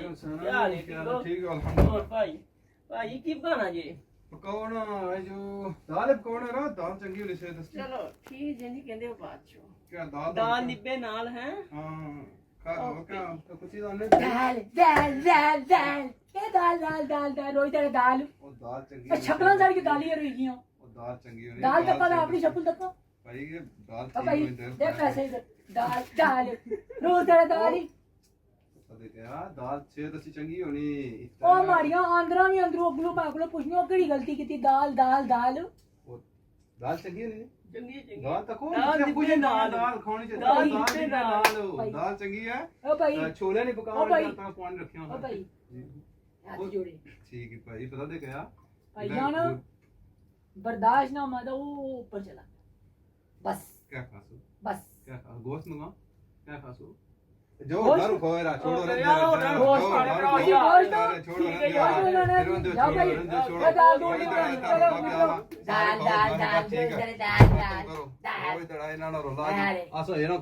ठीक है अल्हम्दुलिल्लाह। भाई भाई की बनाना जी पकौन जो दाल पकौन है ना दाल चंगी होनी चाहिए दस्ती। चलो ठीक जिंदी कहंदे हो बात छो क्या दाल दाल निब्बे नाल हैं हां खा क्या तो कुछ ही दाल दाल दाल दाल दाल ये दाल दाल दाल दाल रोई तेरे दाल वो दाल चंगी छपला सारी की दाल ही रोई गई वो दाल चंगी होनी दाल तक पता अपनी छपल तक भाई ये दाल अब भाई ठीक दे पैसे इधर दाल दाल रोज तेरे दाल ही क्या दाल छे दस्ती चंगी होनी ओ मारिया आंद्रा भी अंदरों अगलो पागलो पुछनियो केड़ी गलती कीती दाल दाल दाल दाल चंगी होनी चंगी चंगी दाल तो कौन दाल कुछ निब्बे नाल दाल खानी चाहिए दाल दाल निब्बे दाल दाल चंगी है ओ भाई छोले नहीं ओ पकाओ भाई। तो पानी रखियो ओ भाई हाथ जोड़े ठीक है भाई पता दे क्या भाई जाना बर्दाश्त ना मादा वो ऊपर चला बस क्या खासो बस क्या खा गोश्त मंगा क्या खासो जो गोश्त? दारू खोए रा छोड़ो रे गोश्त खाने का ये गोश्त छोड़ो ठीक है यार जाओ भाई दाल दो दाल दाल दाल दाल दाल दाल आसो ये ना